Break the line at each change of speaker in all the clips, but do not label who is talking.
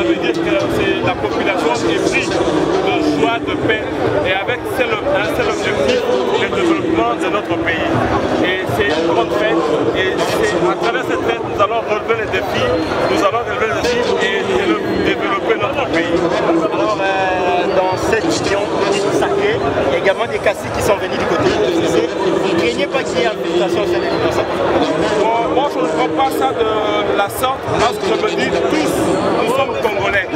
veut dire que la population est prise de joie, de paix, et avec un seul objectif, le développement de notre pays. Et c'est une grande fête, et à travers cette fête, nous allons relever les défis, et développer notre pays.
Alors, dans cette union sacrée, il y a également des caciques qui sont venus du côté de l'UCC. Vous ne craignez pas qu'il y ait infiltration au sein de l'union sacrée?
Moi, je ne prends pas ça de la sorte, parce que je me dis, tous, nous sommes Congolais.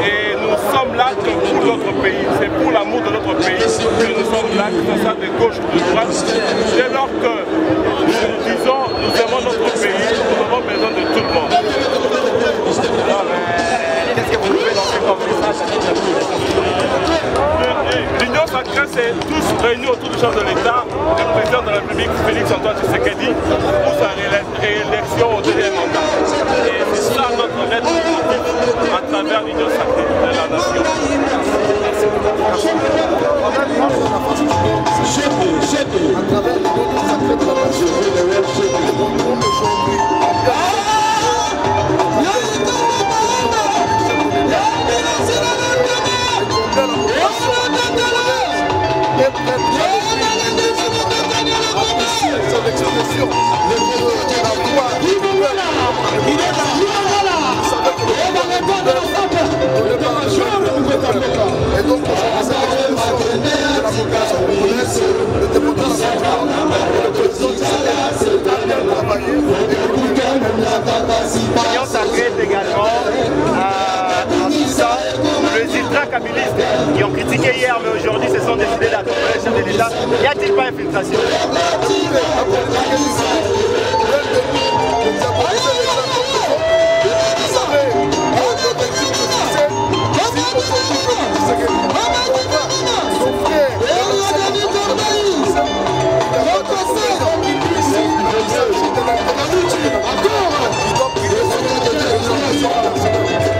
Et nous sommes là que pour notre pays. C'est pour l'amour de notre pays que nous sommes là, que ce soit de gauche ou de droite. Dès lors que nous disons, nous aimons notre pays, nous avons besoin de tout le monde.
Alors, qu'est-ce que vous pouvez lancer comme message à toute la population?
L'union sacrée, c'est tous réunis autour du chef de l'État, le président de la République, Félix Antoine Tshisekedi, pour sa réélection au deuxième mandat. Et c'est ça notre lettre à travers l'union sacrée de la nation. Merci beaucoup.
À travers l'union sacrée de la nation, aujourd'hui, et donc aujourd'hui cette expression de la population congolaise, le député central et le président du Sénat a bien travaillé.
L'union sacrée est également en disant les ultra-kabylistes qui ont critiqué hier, mais aujourd'hui se sont décidés d'adopter le chef de l'État. Y a-t-il pas infiltration?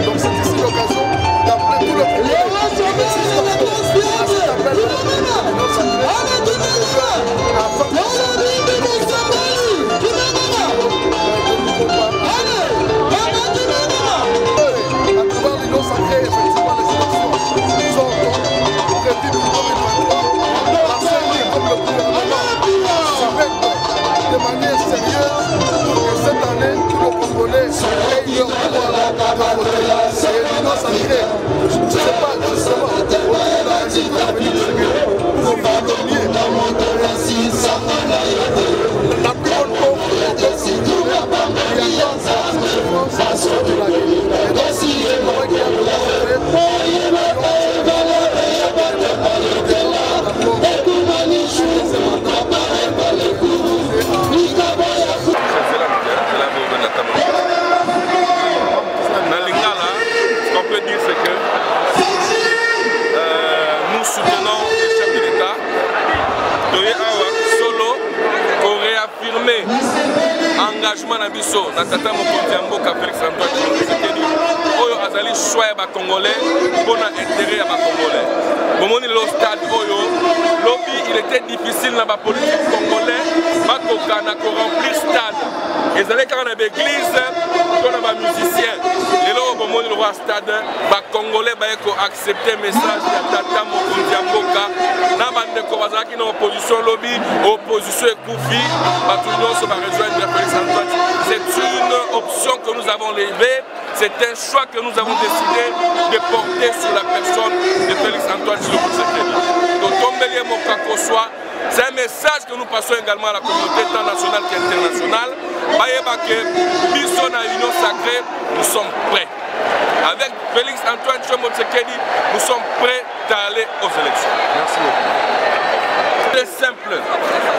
Donc c'est ici l'occasion d'appeler tout le monde de manière sérieuse pour que cette année, tous les Congolais aient leur droit de voter. C'est l'union sacrée. Je ne sais pas, justement, pour la le mieux. La plus bonne pauvre, il y a de la vie. Et donc, si je crois qu'il y a de la
dire c'est que nous soutenons le chef de l'État solo pour réaffirmer engagement na biso na tata mokonzi ya mboka Félix Antoine Tshisekedi oyo azali choix ya Congolais pour l'intérêt ya Congolais. Bomoni le stade oyo lobby il était difficile na ba politique congolais bakoka na ko remplir stade ezali kaka na l'église to na ba musicien lelo bomoni le roi stade ba congolais ba ko accepter message ya tata mokonzi ya mboka na bandeko bazalaki na opposition lobby opposition ekufi batu nyonso ba rejoindre Félix Antoine. C'est une option que nous avons levée, c'est un choix que nous avons décidé de porter sur la personne de Félix Antoine Tshisekedi. C'est un message que nous passons également à la communauté tant nationale qu'internationale. Union sacrée, nous sommes prêts. Avec Félix Antoine Tshisekedi, nous sommes prêts à aller aux élections.
Merci beaucoup.
C'est simple,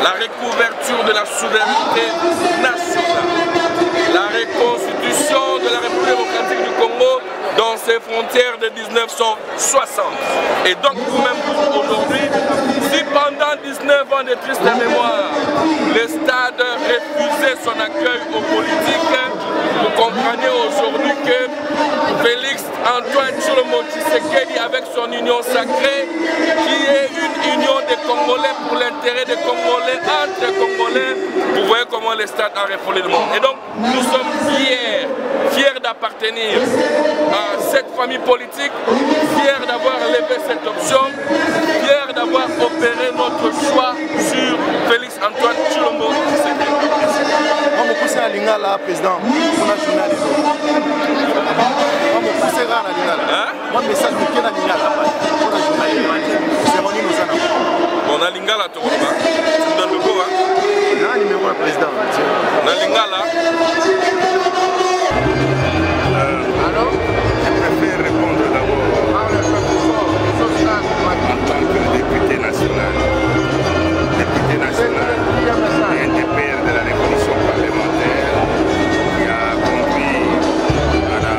la recouverture de la souveraineté nationale, la reconstitution de la République démocratique du Congo dans ses frontières de 1960. Et donc vous-même aujourd'hui, si pendant 19 ans de triste mémoire, le stade refusait son accueil aux politiques, vous comprenez aujourd'hui que Félix Antoine Tshisekedi avec son union sacrée, qui est une union des Congolais pour l'intérêt des Congolais, entre Congolais, vous voyez comment le stade a refondé le monde. Et donc nous sommes fiers d'appartenir à cette famille politique, fier d'avoir levé cette option, fier d'avoir opéré notre choix sur Félix Antoine Tshilombo Tshisekedi.
Moi, je suis Lingala, président. On a journal. Moi, je suis Lingala. Moi, message de Kena Lingala. On a journal. Cérémonie nous en avons.
On a Lingala, tu donnes le go, hein?
Non, numéro 1, président.
On a Lingala.
Alors, je préfère répondre d'abord en tant que député national. Député national et un des pères de la révolution parlementaire qui a conduit à la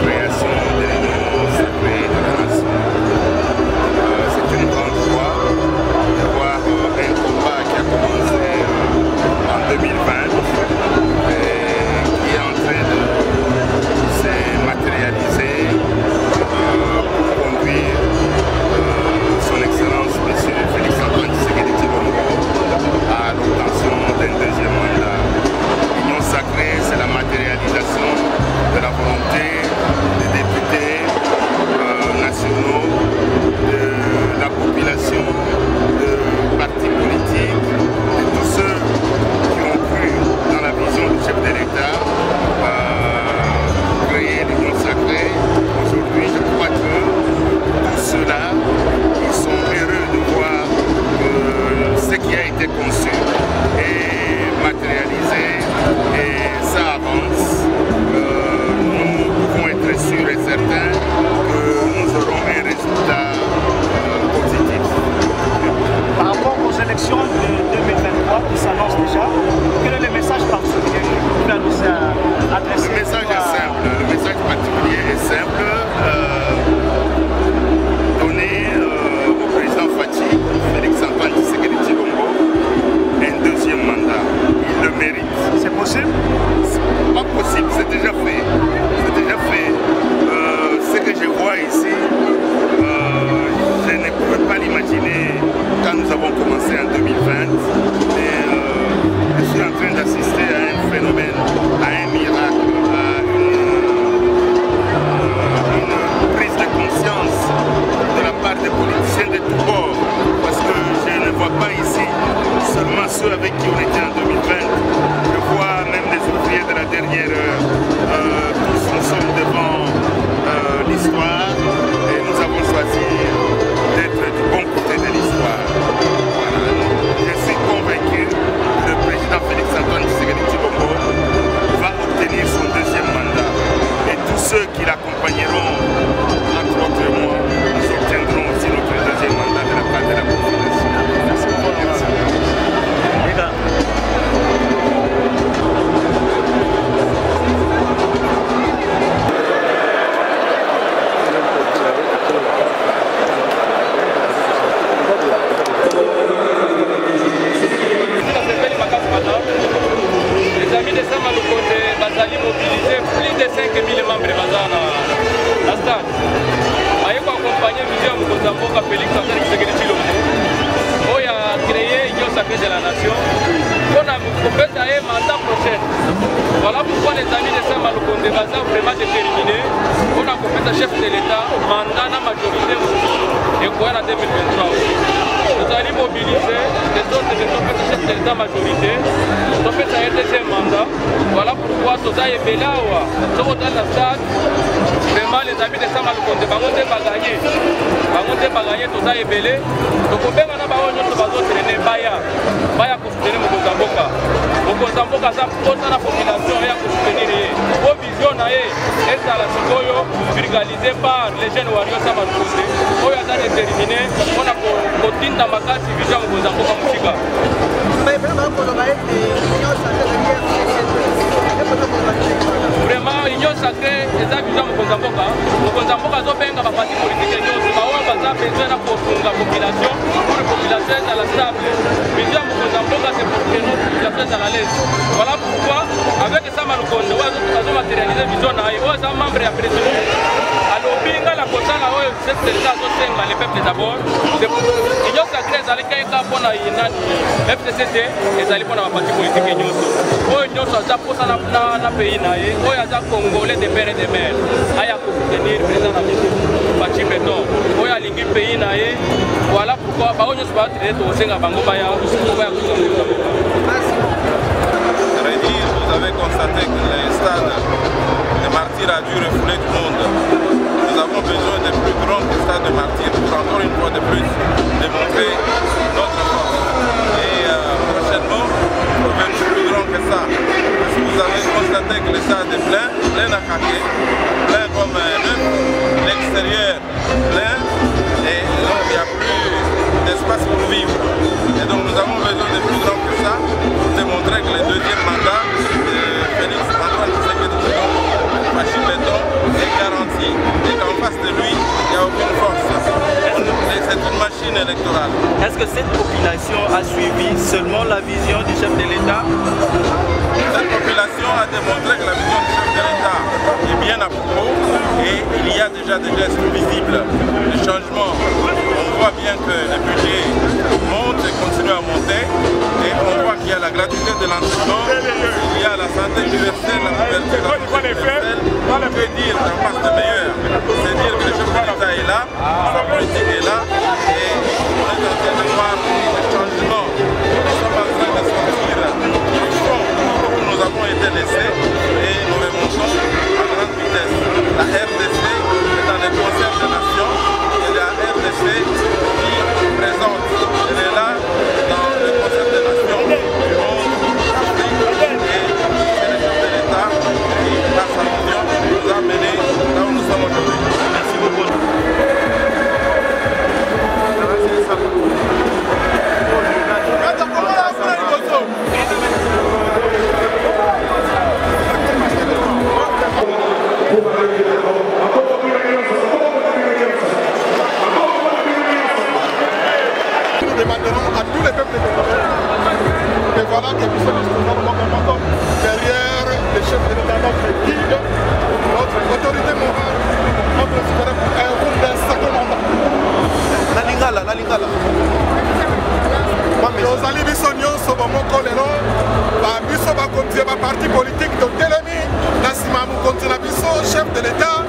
création de l'Union sacrée de la nation. C'est une grande joie de voir un combat qui a commencé en 2020 et qui est en train de se matérialiser pour conduire son excellence monsieur Félix Antoine Tshisekedi Tshilombo à l'obtention d'un deuxième mandat. L'Union sacrée, c'est la matérialisation de la volonté des députés nationaux, de la population, de partis politiques, de tous ceux qui ont cru dans la vision du chef de l'État, créer l'Union sacrée. Aujourd'hui, je crois que tous ceux-là, ils sont heureux de voir que ce qui a été conçu est matérialisé et ça avance. Nous pouvons être sûrs et certains que nous aurons un résultat positif.
Par rapport aux élections de 2023 qui s'annoncent déjà, quel est le message particulier que vous pouvez nous adresser?
Le message est simple. Le message particulier est simple. Donner au président Fachi, Félix Antoine Tshisekedi Tshilombo, un deuxième mandat. Il le mérite.
C'est possible?
C'est pas possible, c'est déjà fait. C'est déjà fait. Ce que je vois ici, je ne pouvais pas l'imaginer quand nous avons commencé en 2020. Mais je suis en train d'assister à un phénomène, à un miracle, à une prise de conscience de la part des politiciens de tous bords. Parce que je ne vois pas ici seulement ceux avec qui on était en 2020. Je vois même les ouvriers de la dernière heure. Tous nous sommes devant l'histoire et nous avons choisi d'être du bon côté de l'histoire. Voilà. Je suis convaincu que le président Félix Antoine Tshisekedi Tshilombo va obtenir son deuxième mandat. Et tous ceux qui l'accompagneront, entre autres moi, nous obtiendrons aussi notre deuxième mandat de la part de la population. Merci beaucoup. Merci.
Les amis de Samalukonde bazali mobilisé plus de 5000 membres bazana na stade. Ayeko accompagner vision Mokonzi ya mboka Félix Antoine Tshisekedi Tshilombo. Oyo a créé Union sacrée de la nation. On a compété à mandat prochain. Voilà pourquoi les amis de Samalukonde baza vraiment déterminés. On a compété chef de l'État, mandat na majorité et quoi en 2023 aussi. Nous allons mobiliser les autres chefs de l'État majorité. Nous avons fait un deuxième mandat. Voilà pourquoi nous avons fait là. Nous avons dans la stade. Vraiment, les amis de Samalukonde, nous avons gagné. Nous avons gagné, nous avons ébélé. Donc, nous avons traîné Baya pour soutenir Mokonzi ya mboka. Mokonzi ya mboka aza mpona na population ya kosoutenir ye. Vos vision na ye ezala sikoyo vulgarisé par les jeunes warriors Samalukonde. Oyo aza déterminé mpona kotinda makasi vision ya Mokonzi ya mboka mosika. Vraiment, Union sacrée, eza vision Mokonzi ya mboka. Mokonzi ya mboka azobenga baparti politique nyonso baoyo baza besoin na kosunga population pour que population ezala stable. Vision ya Mokonzi ya mboka c'est pour que notre population ezala l'aise. Voilà pourquoi avec Samalukonde oyo azomatérialiser vision na ye oyo aza membre ya président alobi nga na kosala oyo chef de l'État azosenga le peuple d'abord. Union sacrée ezali kaka mpona nani FCCT ezali mpona baparti politique nyonso. Oyo nyonso aza mposa na pays na ye, oyo aza congolais de père et de mère. Aya kosoutenir président na biso Faci Beton. Oyo alingi pays na ye. Voilà pourquoi ba nyonso batraite tokosenga bango baya kosoutenir.
Vous avez constaté que le stade de Martyrs a dû refouler du monde. Nous avons besoin de plus grands stades de Martyrs pour encore une fois de plus démontrer notre force. Et prochainement, on va être plus grand que ça. Parce que vous avez constaté que le stade est plein à craquer, plein comme neuf, l'extérieur plein, et donc il n'y a plus d'espace pour vivre. Et donc nous avons besoin de plus grand que ça pour démontrer que le deuxième mandat de Félix Antoine Tshisekedi Faci Beton est garanti et qu'en face de lui, il n'y a aucune force. C'est une machine électorale.
Est-ce que cette population a suivi seulement la vision du chef de l'État?
Cette population a démontré que la vision du chef de l'État est bien à propos et il y a déjà des gestes visibles de changement. On voit bien que le budget monte et continue à monter et on voit qu'il y a la gratuité de l'enseignement, il y a la santé universelle, la couverture de la santé universelle. On peut dire qu'en face de meilleur, c'est dire que le chef de l'État est là, sa politique est là et on est en train de voir le changement. Nous sommes en train de sortir du fond où nous avons été laissés et nous remontons à grande vitesse. La RDC est dans les concerts des nations et la RDC qui présente, elle est là dans le concert des nations du monde, d'Afrique et c'est le chef de l'État qui, par sa vision, nous a menés là où nous sommes aujourd'hui. Merci beaucoup.
Nous demanderons à tous les peuples et voilà que nous sommes derrière le chef de l'État, notre guide, notre autorité morale, notre souverain pour un rôle d'un second mandat. La lingala. tozali biso nyonso bomoko lelo biso bakonzi ya baparti politique totelemi na nsima ya mokonzi na biso chef de l'État